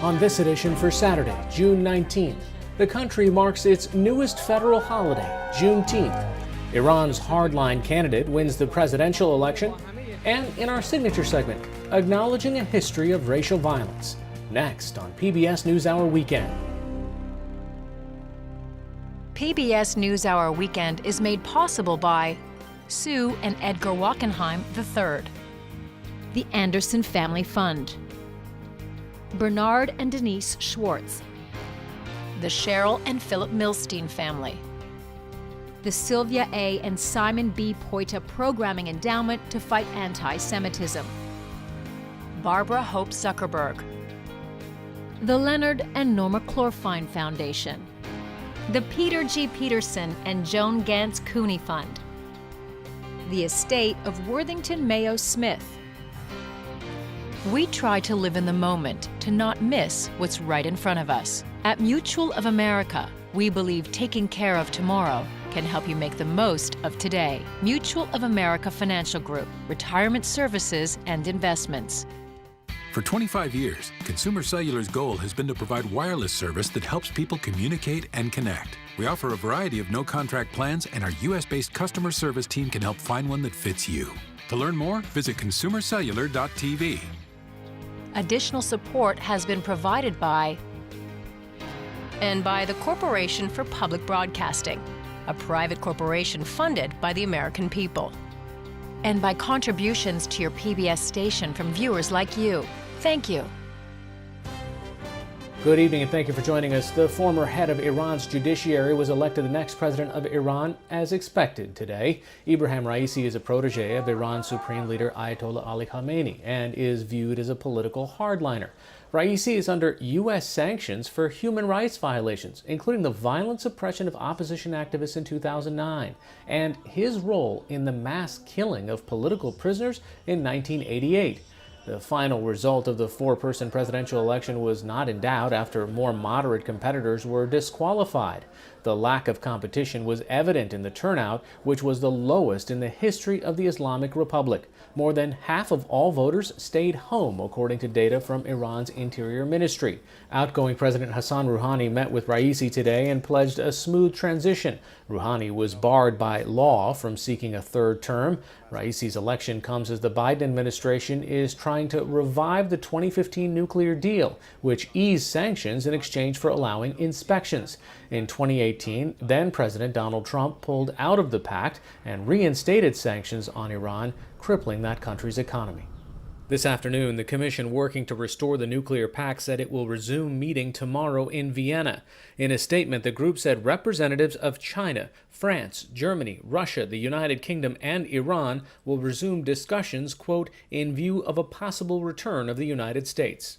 On this edition for Saturday, June 19th, the country marks its newest federal holiday, Juneteenth. Iran's hardline candidate wins the presidential election. And in our signature segment, acknowledging a history of racial violence. Next on PBS NewsHour Weekend. PBS NewsHour Weekend is made possible by Sue and Edgar Wachenheim III, the Anderson Family Fund, Bernard and Denise Schwartz, the Cheryl and Philip Milstein family, the Sylvia A. and Simon B. Poita Programming Endowment to Fight Anti-Semitism, Barbara Hope Zuckerberg, the Leonard and Norma Clorfine Foundation, the Peter G. Peterson and Joan Gantz Cooney Fund, the estate of Worthington Mayo Smith. We try to live in the moment, to not miss what's right in front of us. At Mutual of America, we believe taking care of tomorrow can help you make the most of today. Mutual of America Financial Group, retirement services and investments. For 25 years, Consumer Cellular's goal has been to provide wireless service that helps people communicate and connect. We offer a variety of no-contract plans, and our U.S.-based customer service team can help find one that fits you. To learn more, visit consumercellular.tv. Additional support has been provided by the Corporation for Public Broadcasting, a private corporation funded by the American people, and by contributions to your PBS station from viewers like you. Thank you. Good evening and thank you for joining us. The former head of Iran's judiciary was elected the next president of Iran as expected today. Ebrahim Raisi is a protege of Iran's supreme leader Ayatollah Ali Khamenei and is viewed as a political hardliner. Raisi is under U.S. sanctions for human rights violations, including the violent suppression of opposition activists in 2009 and his role in the mass killing of political prisoners in 1988. The final result of the four-person presidential election was not in doubt after more moderate competitors were disqualified. The lack of competition was evident in the turnout, which was the lowest in the history of the Islamic Republic. More than half of all voters stayed home, according to data from Iran's Interior Ministry. Outgoing President Hassan Rouhani met with Raisi today and pledged a smooth transition. Rouhani was barred by law from seeking a third term. Raisi's election comes as the Biden administration is trying to revive the 2015 nuclear deal, which eased sanctions in exchange for allowing inspections. In 2018, then-President Donald Trump pulled out of the pact and reinstated sanctions on Iran, crippling that country's economy. This afternoon, the commission working to restore the nuclear pact said it will resume meeting tomorrow in Vienna. In a statement, the group said representatives of China, France, Germany, Russia, the United Kingdom, and Iran will resume discussions, quote, in view of a possible return of the United States.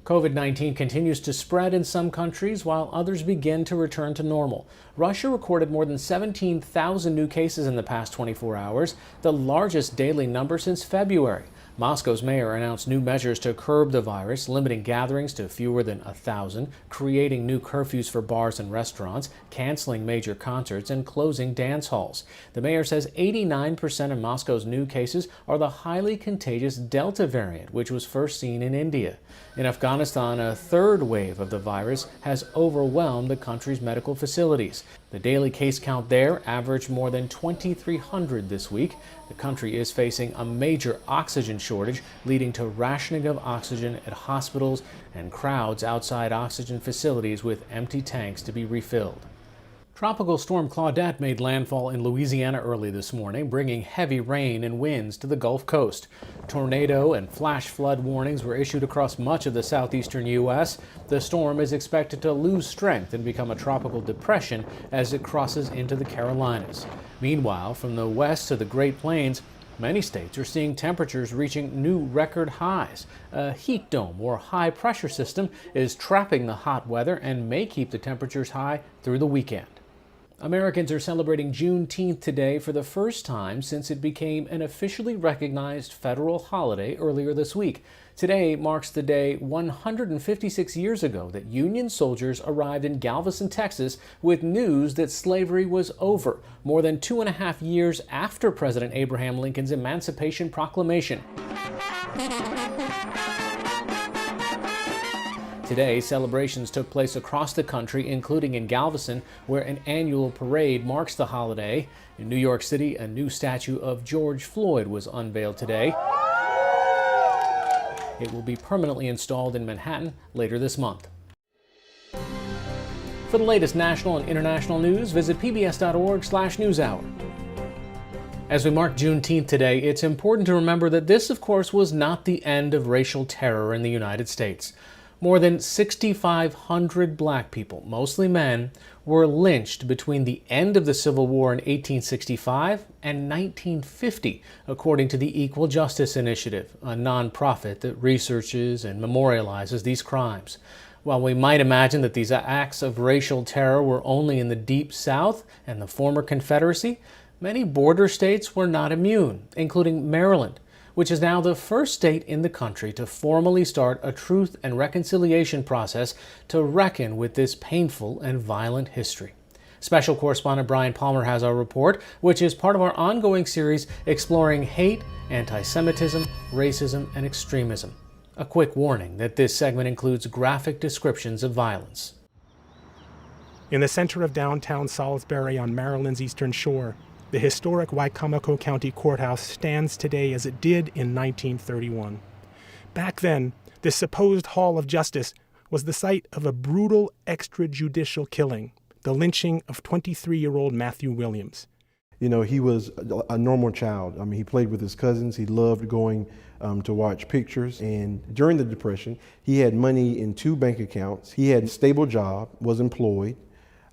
COVID-19 continues to spread in some countries while others begin to return to normal. Russia recorded more than 17,000 new cases in the past 24 hours, the largest daily number since February. Moscow's mayor announced new measures to curb the virus, limiting gatherings to fewer than 1,000, creating new curfews for bars and restaurants, canceling major concerts, and closing dance halls. The mayor says 89% of Moscow's new cases are the highly contagious Delta variant, which was first seen in India. In Afghanistan, a third wave of the virus has overwhelmed the country's medical facilities. The daily case count there averaged more than 2,300 this week. The country is facing a major oxygen shortage, leading to rationing of oxygen at hospitals and crowds outside oxygen facilities with empty tanks to be refilled. Tropical storm Claudette made landfall in Louisiana early this morning, bringing heavy rain and winds to the Gulf Coast. Tornado and flash flood warnings were issued across much of the southeastern U.S. The storm is expected to lose strength and become a tropical depression as it crosses into the Carolinas. Meanwhile, from the west to the Great Plains, many states are seeing temperatures reaching new record highs. A heat dome or high pressure system is trapping the hot weather and may keep the temperatures high through the weekend. Americans are celebrating Juneteenth today for the first time since it became an officially recognized federal holiday earlier this week. Today marks the day 156 years ago that Union soldiers arrived in Galveston, Texas with news that slavery was over, more than 2.5 years after President Abraham Lincoln's Emancipation Proclamation. Today, celebrations took place across the country, including in Galveston, where an annual parade marks the holiday. In New York City, a new statue of George Floyd was unveiled today. It will be permanently installed in Manhattan later this month. For the latest national and international news, visit pbs.org/newshour. As we mark Juneteenth today, it's important to remember that this, of course, was not the end of racial terror in the United States. More than 6,500 black people, mostly men, were lynched between the end of the Civil War in 1865 and 1950, according to the Equal Justice Initiative, a nonprofit that researches and memorializes these crimes. While we might imagine that these acts of racial terror were only in the Deep South and the former Confederacy, many border states were not immune, including Maryland, which is now the first state in the country to formally start a truth and reconciliation process to reckon with this painful and violent history. Special correspondent Brian Palmer has our report, which is part of our ongoing series exploring hate, anti-Semitism, racism, and extremism. A quick warning that this segment includes graphic descriptions of violence. In the center of downtown Salisbury on Maryland's Eastern Shore, the historic Wicomico County Courthouse stands today as it did in 1931. Back then, this supposed Hall of Justice was the site of a brutal extrajudicial killing, the lynching of 23-year-old Matthew Williams. You know, he was a normal child. I mean, he played with his cousins. He loved going to watch pictures. And during the Depression, he had money in 2 bank accounts. He had a stable job, was employed,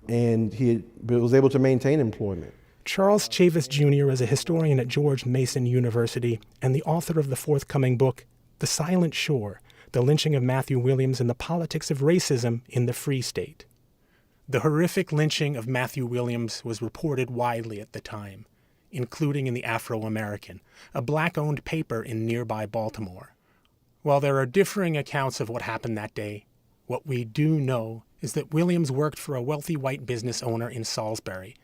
and he was able to maintain employment. Charles Chavis Jr. is a historian at George Mason University and the author of the forthcoming book, The Silent Shore, The Lynching of Matthew Williams and the Politics of Racism in the Free State. The horrific lynching of Matthew Williams was reported widely at the time, including in the Afro-American, a black-owned paper in nearby Baltimore. While there are differing accounts of what happened that day, what we do know is that Williams worked for a wealthy white business owner in Salisbury.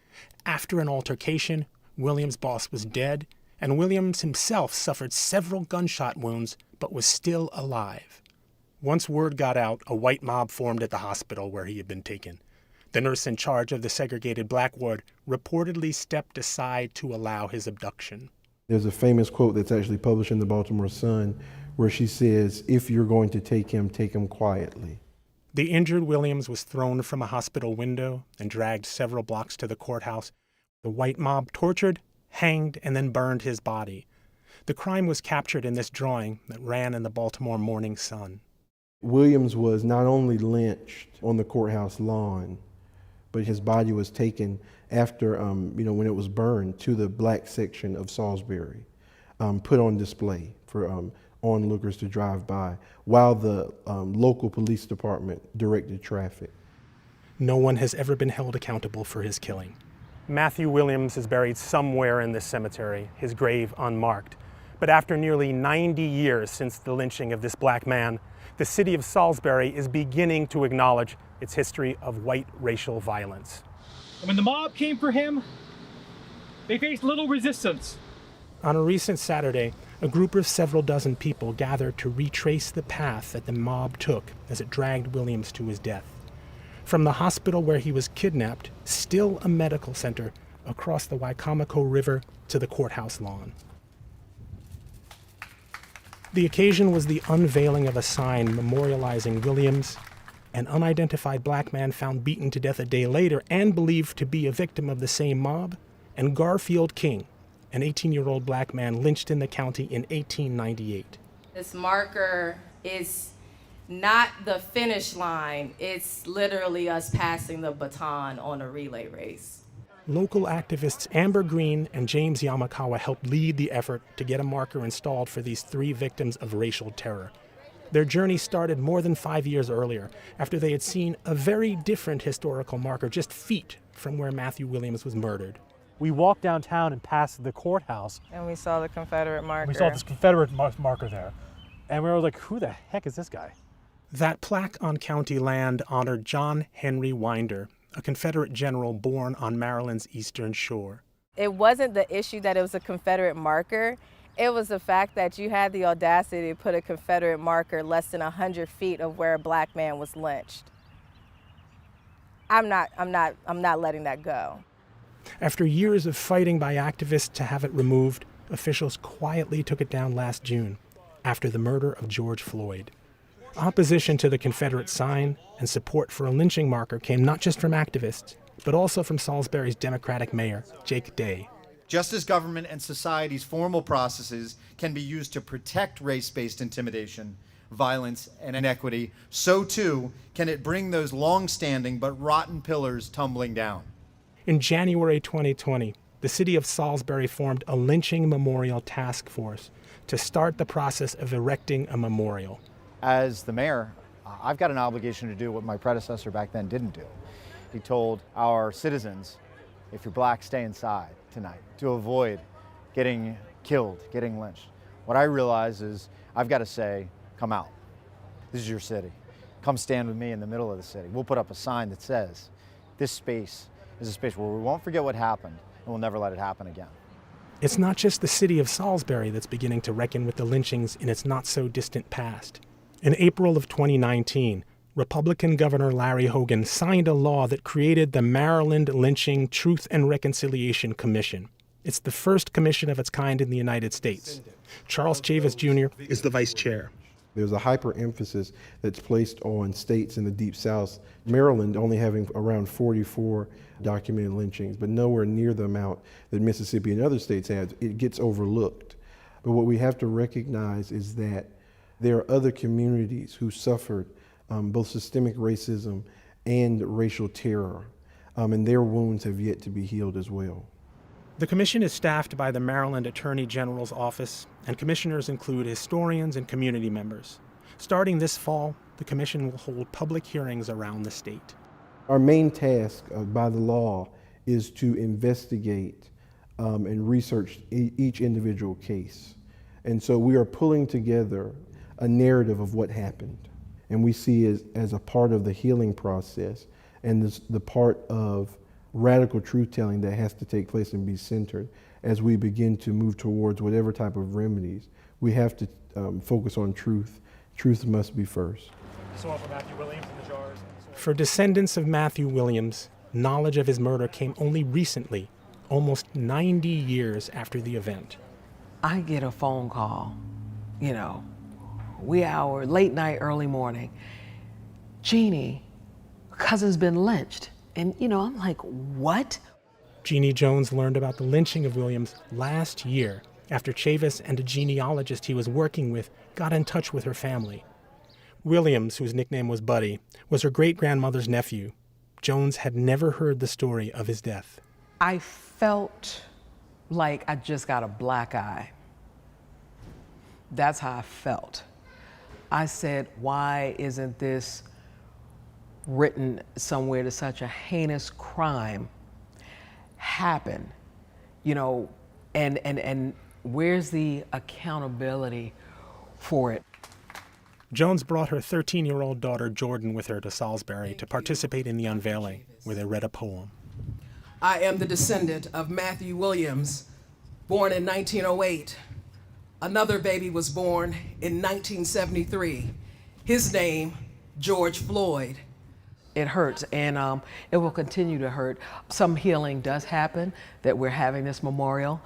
After an altercation, Williams' boss was dead, and Williams himself suffered several gunshot wounds but was still alive. Once word got out, a white mob formed at the hospital where he had been taken. The nurse in charge of the segregated black ward reportedly stepped aside to allow his abduction. There's a famous quote that's actually published in the Baltimore Sun where she says, "If you're going to take him quietly." The injured Williams was thrown from a hospital window and dragged several blocks to the courthouse. The white mob tortured, hanged, and then burned his body. The crime was captured in this drawing that ran in the Baltimore Morning Sun. Williams was not only lynched on the courthouse lawn, but his body was taken after, when it was burned, to the black section of Salisbury, put on display for onlookers to drive by, while the local police department directed traffic. No one has ever been held accountable for his killing. Matthew Williams is buried somewhere in this cemetery, his grave unmarked. But after nearly 90 years since the lynching of this black man, the city of Salisbury is beginning to acknowledge its history of white racial violence. When the mob came for him, they faced little resistance. On a recent Saturday, a group of several dozen people gathered to retrace the path that the mob took as it dragged Williams to his death. From the hospital where he was kidnapped, still a medical center, across the Wicomico River to the courthouse lawn. The occasion was the unveiling of a sign memorializing Williams, an unidentified black man found beaten to death a day later and believed to be a victim of the same mob, and Garfield King, an 18-year-old black man lynched in the county in 1898. This marker is not the finish line, it's literally us passing the baton on a relay race. Local activists Amber Green and James Yamakawa helped lead the effort to get a marker installed for these 3 victims of racial terror. Their journey started more than 5 years earlier, after they had seen a very different historical marker just feet from where Matthew Williams was murdered. We walked downtown and passed the courthouse. And we saw the Confederate marker. We saw this Confederate marker there. And we were like, who the heck is this guy? That plaque on county land honored John Henry Winder, a Confederate general born on Maryland's Eastern Shore. It wasn't the issue that it was a Confederate marker. It was the fact that you had the audacity to put a Confederate marker less than 100 feet of where a black man was lynched. I'm not letting that go. After years of fighting by activists to have it removed, officials quietly took it down last June, after the murder of George Floyd. Opposition to the Confederate sign and support for a lynching marker came not just from activists, but also from Salisbury's Democratic mayor, Jake Day. Just as government and society's formal processes can be used to protect race-based intimidation, violence, and inequity, so too can it bring those long-standing but rotten pillars tumbling down. In January 2020, the city of Salisbury formed a lynching memorial task force to start the process of erecting a memorial. As the mayor, I've got an obligation to do what my predecessor back then didn't do. He told our citizens, if you're black, stay inside tonight to avoid getting killed, getting lynched. What I realize is I've got to say, come out. This is your city. Come stand with me in the middle of the city. We'll put up a sign that says, this space is a space where we won't forget what happened and we'll never let it happen again. It's not just the city of Salisbury that's beginning to reckon with the lynchings in its not-so-distant past. In April of 2019, Republican Governor Larry Hogan signed a law that created the Maryland Lynching Truth and Reconciliation Commission. It's the first commission of its kind in the United States. Charles Chavis Jr. is the vice chair. There's a hyper-emphasis that's placed on states in the Deep South, Maryland only having around 44 documented lynchings, but nowhere near the amount that Mississippi and other states have. It gets overlooked. But what we have to recognize is that there are other communities who suffered both systemic racism and racial terror, and their wounds have yet to be healed as well. The commission is staffed by the Maryland Attorney General's office, and commissioners include historians and community members. Starting this fall, the commission will hold public hearings around the state. Our main task by the law is to investigate and research each individual case. And so we are pulling together a narrative of what happened. And we see it as a part of the healing process and the part of radical truth-telling that has to take place and be centered as we begin to move towards whatever type of remedies. We have to focus on truth. Truth must be first. So for Matthew Williams in the jars. For descendants of Matthew Williams, knowledge of his murder came only recently, almost 90 years after the event. I get a phone call, wee hour, late night, early morning. Jeannie, cousin's been lynched. And, I'm like, what? Jeannie Jones learned about the lynching of Williams last year after Chavis and a genealogist he was working with got in touch with her family. Williams, whose nickname was Buddy, was her great-grandmother's nephew. Jones had never heard the story of his death. I felt like I just got a black eye. That's how I felt. I said, why isn't this written somewhere that such a heinous crime happen? And where's the accountability for it? Jones brought her 13-year-old daughter Jordan with her to Salisbury to participate in the unveiling, where they read a poem. I am the descendant of Matthew Williams, born in 1908. Another baby was born in 1973. His name, George Floyd. It hurts, and it will continue to hurt. Some healing does happen, that we're having this memorial.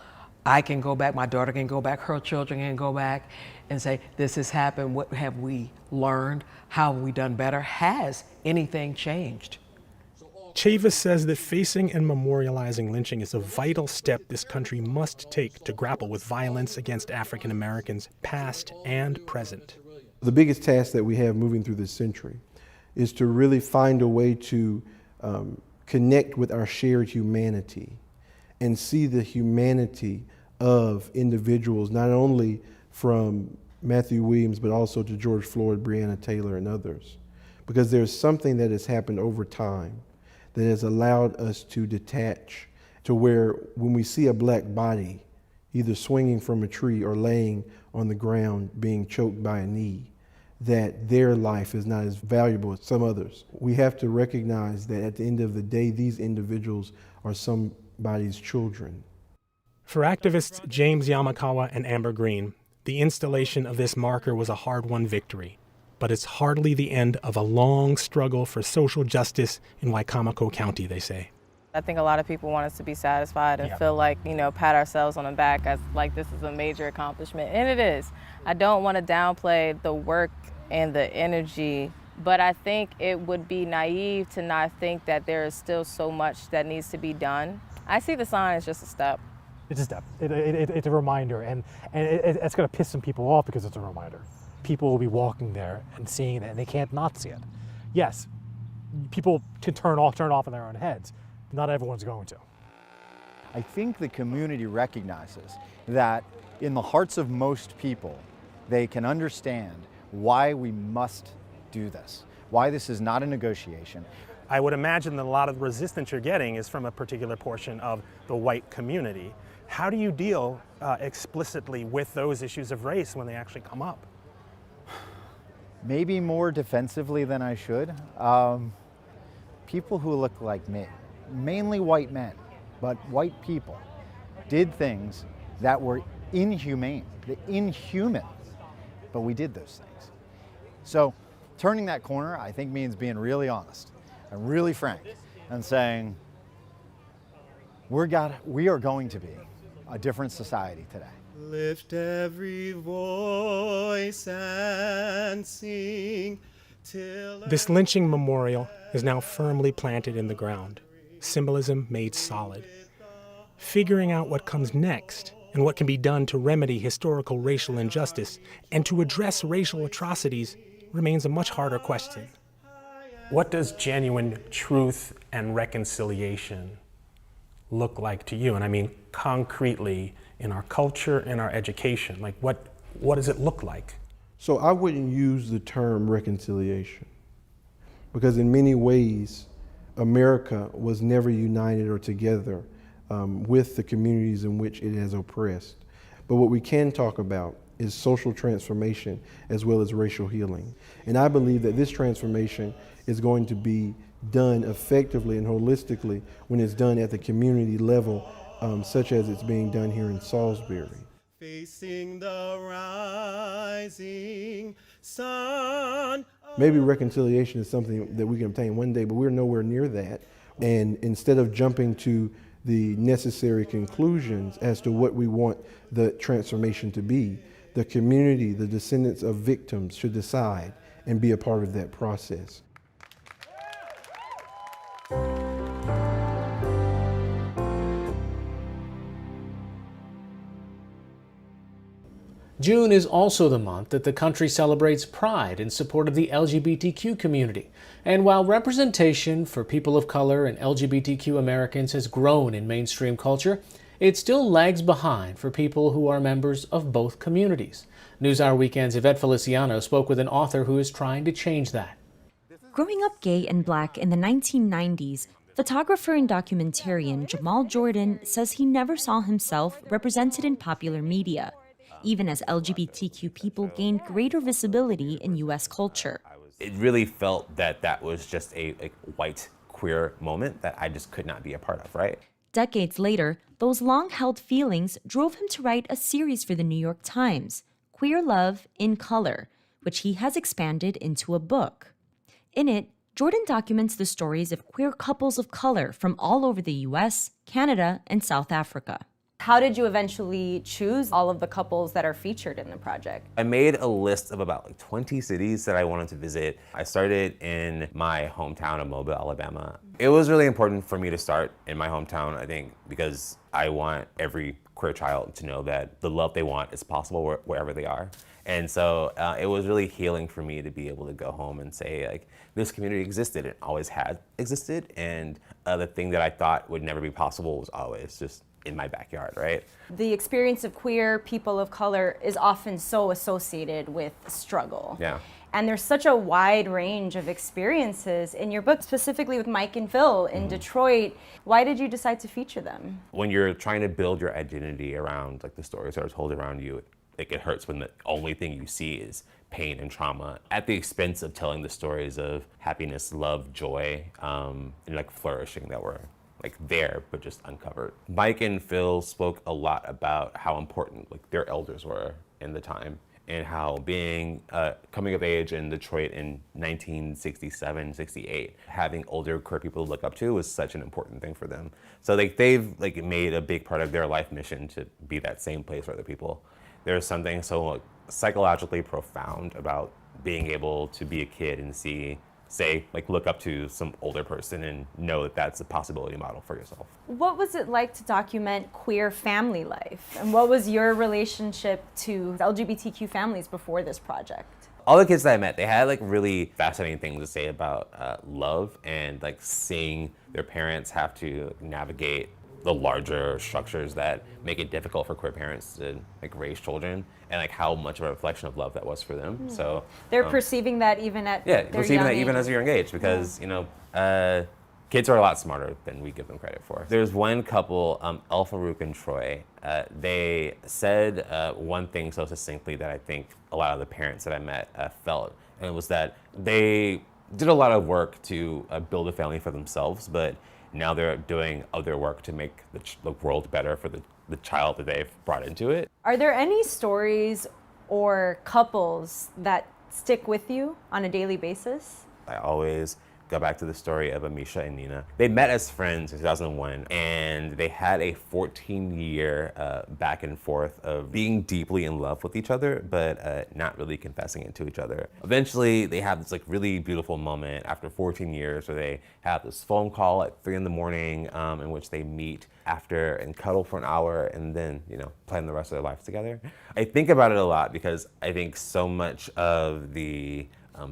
I can go back, my daughter can go back, her children can go back and say, this has happened, what have we learned? How have we done better? Has anything changed? Chavis says that facing and memorializing lynching is a vital step this country must take to grapple with violence against African Americans, past and present. The biggest task that we have moving through this century is to really find a way to connect with our shared humanity and see the humanity of individuals, not only from Matthew Williams, but also to George Floyd, Breonna Taylor, and others. Because there's something that has happened over time that has allowed us to detach to where when we see a black body either swinging from a tree or laying on the ground being choked by a knee, that their life is not as valuable as some others. We have to recognize that at the end of the day, these individuals are somebody's children. For activists James Yamakawa and Amber Green, the installation of this marker was a hard-won victory, but it's hardly the end of a long struggle for social justice in Wicomico County, they say. I think a lot of people want us to be satisfied and feel like, pat ourselves on the back as like this is a major accomplishment, and it is. I don't want to downplay the work and the energy, but I think it would be naive to not think that there is still so much that needs to be done. I see the sign as just a step. It's a step. It's a reminder, and it's going to piss some people off because it's a reminder. People will be walking there and seeing it, and they can't not see it. Yes, people can turn off in their own heads. Not everyone's going to. I think the community recognizes that in the hearts of most people, they can understand why we must do this, why this is not a negotiation. I would imagine that a lot of the resistance you're getting is from a particular portion of the white community. How do you deal explicitly with those issues of race when they actually come up? Maybe more defensively than I should. People who look like me, mainly white men, but white people, did things that were inhuman, but we did those things. So turning that corner, I think, means being really honest and really frank and saying, we are going to be a different society today. Lift every voice and sing till... This lynching memorial is now firmly planted in the ground, symbolism made solid. Figuring out what comes next and what can be done to remedy historical racial injustice and to address racial atrocities remains a much harder question. What does genuine truth and reconciliation look like to you? And I mean concretely in our culture, in our education. Like what does it look like? So I wouldn't use the term reconciliation because in many ways America was never united or together with the communities in which it has oppressed. But what we can talk about is social transformation as well as racial healing. And I believe that this transformation is going to be done effectively and holistically when it's done at the community level, such as it's being done here in Salisbury. Facing the rising sun. Maybe reconciliation is something that we can obtain one day, but we're nowhere near that. And instead of jumping to the necessary conclusions as to what we want the transformation to be, the community, the descendants of victims should decide and be a part of that process. June is also the month that the country celebrates Pride in support of the LGBTQ community. And while representation for people of color and LGBTQ Americans has grown in mainstream culture, it still lags behind for people who are members of both communities. NewsHour Weekend's Yvette Feliciano spoke with an author who is trying to change that. Growing up gay and black in the 1990s, photographer and documentarian Jamal Jordan says he never saw himself represented in popular media, even as LGBTQ people gained greater visibility in U.S. culture. It really felt that that was just a white queer moment that I just could not be a part of, right? Decades later, those long-held feelings drove him to write a series for the New York Times, Queer Love in Color, which he has expanded into a book. In it, Jordan documents the stories of queer couples of color from all over the U.S., Canada, and South Africa. How did you eventually choose all of the couples that are featured in the project? I made a list of about 20 cities that I wanted to visit. I started in my hometown of Mobile, Alabama. It was really important for me to start in my hometown, I think, because I want every queer child to know that the love they want is possible wherever they are. And so it was really healing for me to be able to go home and say, like, this community existed, it always had existed, and the thing that I thought would never be possible was always just in my backyard, right? The experience of queer people of color is often so associated with struggle. Yeah. And there's such a wide range of experiences in your book, specifically with Mike and Phil in Detroit. Why did you decide to feature them? When you're trying to build your identity around like the stories that are told around you, it hurts when the only thing you see is pain and trauma at the expense of telling the stories of happiness, love, joy, and like flourishing that we're like there, but just uncovered. Mike and Phil spoke a lot about how important like their elders were in the time, and how being coming of age in Detroit in 1967, 68, having older queer people to look up to was such an important thing for them. So like they've like made a big part of their life mission to be that same place for other people. There's something so like, psychologically profound about being able to be a kid and look up to some older person and know that that's a possibility model for yourself. What was it like to document queer family life? And what was your relationship to LGBTQ families before this project? All the kids that I met, they had like really fascinating things to say about love and like seeing their parents have to navigate the larger structures that make it difficult for queer parents to like raise children, and like how much of a reflection of love that was for them. So they're perceiving that even at their perceiving young that even age. as a young age, because you know kids are a lot smarter than we give them credit for. There's one couple, El Farouk and Troy. They said one thing so succinctly that I think a lot of the parents that I met felt, and it was that they did a lot of work to build a family for themselves, but now they're doing other work to make the world better for the child that they've brought into it. Are there any stories or couples that stick with you on a daily basis? I always go back to the story of Amisha and Nina. They met as friends in 2001, and they had a 14-year back and forth of being deeply in love with each other, but not really confessing it to each other. Eventually, they have this like really beautiful moment after 14 years where they have this phone call at 3 in the morning in which they meet after and cuddle for an hour and then, you know, plan the rest of their life together. I think about it a lot because I think so much of the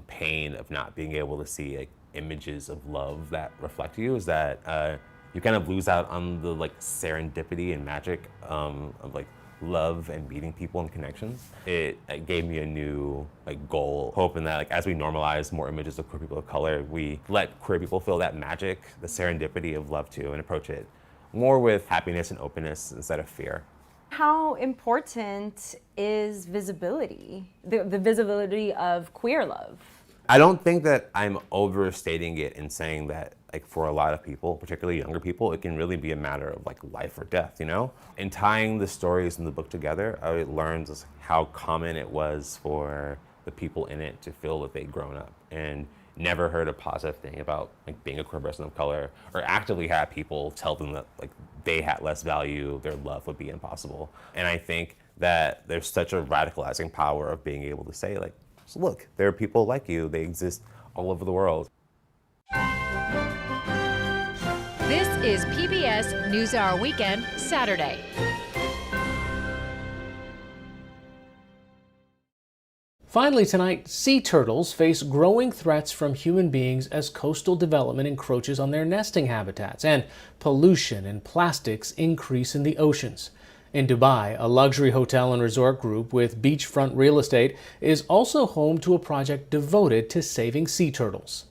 pain of not being able to see like images of love that reflect you is that you kind of lose out on the like serendipity and magic of like love and meeting people and connections. It gave me a new like goal, hoping that like as we normalize more images of queer people of color, we let queer people feel that magic, the serendipity of love too, and approach it more with happiness and openness instead of fear. How important is visibility, the visibility of queer love? I don't think that I'm overstating it in saying that like for a lot of people, particularly younger people, it can really be a matter of like life or death, you know? In tying the stories in the book together, I learned just how common it was for the people in it to feel that they'd grown up and never heard a positive thing about like being a queer person of color, or actively had people tell them that like they had less value, their love would be impossible. And I think that there's such a radicalizing power of being able to say like, so look, there are people like you, they exist all over the world. This is PBS NewsHour Weekend, Saturday. Finally tonight, sea turtles face growing threats from human beings as coastal development encroaches on their nesting habitats and pollution and plastics increase in the oceans. In Dubai, a luxury hotel and resort group with beachfront real estate is also home to a project devoted to saving sea turtles.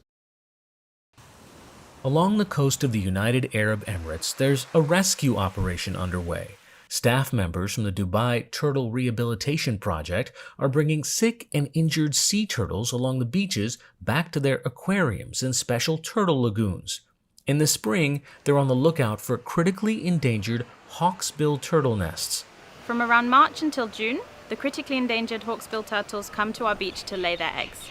Along the coast of the United Arab Emirates, there's a rescue operation underway. Staff members from the Dubai Turtle Rehabilitation Project are bringing sick and injured sea turtles along the beaches back to their aquariums and special turtle lagoons. In the spring, they're on the lookout for critically endangered hawksbill turtle nests. From around March until June, the critically endangered hawksbill turtles come to our beach to lay their eggs.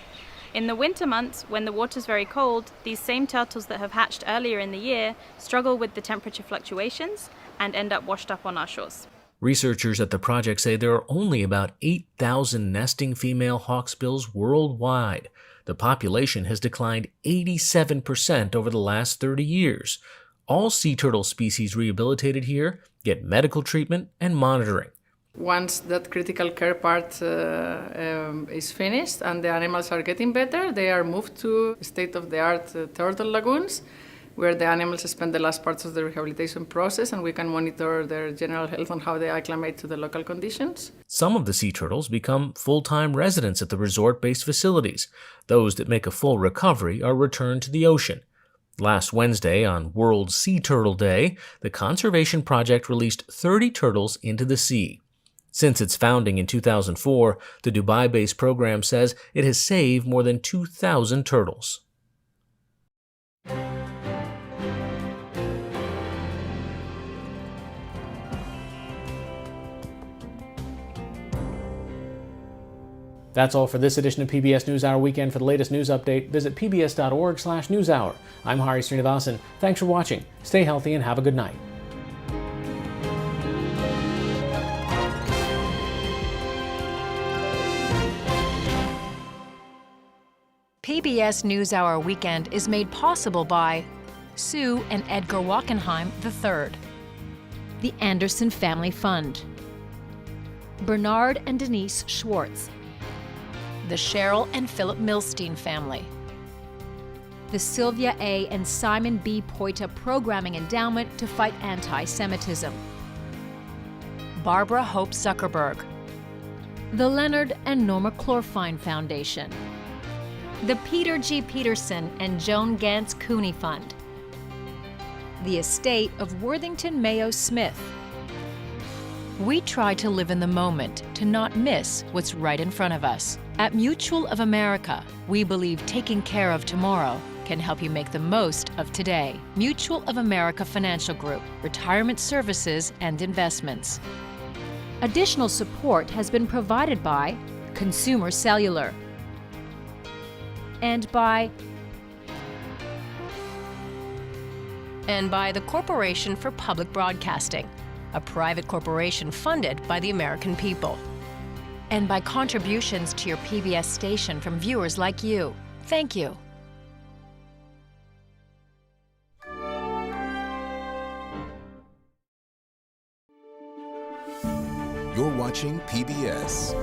In the winter months, when the water's very cold, these same turtles that have hatched earlier in the year struggle with the temperature fluctuations and end up washed up on our shores. Researchers at the project say there are only about 8,000 nesting female hawksbills worldwide. The population has declined 87% over the last 30 years. All sea turtle species rehabilitated here get medical treatment and monitoring. Once that critical care part is finished and the animals are getting better, they are moved to state-of-the-art turtle lagoons, where the animals spend the last parts of the rehabilitation process, and we can monitor their general health and how they acclimate to the local conditions. Some of the sea turtles become full-time residents at the resort-based facilities. Those that make a full recovery are returned to the ocean. Last Wednesday, on World Sea Turtle Day, the Conservation Project released 30 turtles into the sea. Since its founding in 2004, the Dubai-based program says it has saved more than 2,000 turtles. That's all for this edition of PBS NewsHour Weekend. For the latest news update, visit pbs.org/newshour. I'm Hari Srinivasan. Thanks for watching. Stay healthy and have a good night. PBS NewsHour Weekend is made possible by Sue and Edgar Wachenheim III, the Anderson Family Fund, Bernard and Denise Schwartz, the Cheryl and Philip Milstein family, the Sylvia A. and Simon B. Poita Programming Endowment to Fight Anti-Semitism, Barbara Hope Zuckerberg, the Leonard and Norma Clorfine Foundation, the Peter G. Peterson and Joan Gantz Cooney Fund, the estate of Worthington Mayo Smith. We try to live in the moment, to not miss what's right in front of us. At Mutual of America, we believe taking care of tomorrow can help you make the most of today. Mutual of America Financial Group, retirement services and investments. Additional support has been provided by Consumer Cellular and by the Corporation for Public Broadcasting, a private corporation funded by the American people, and by contributions to your PBS station from viewers like you. Thank you. You're watching PBS.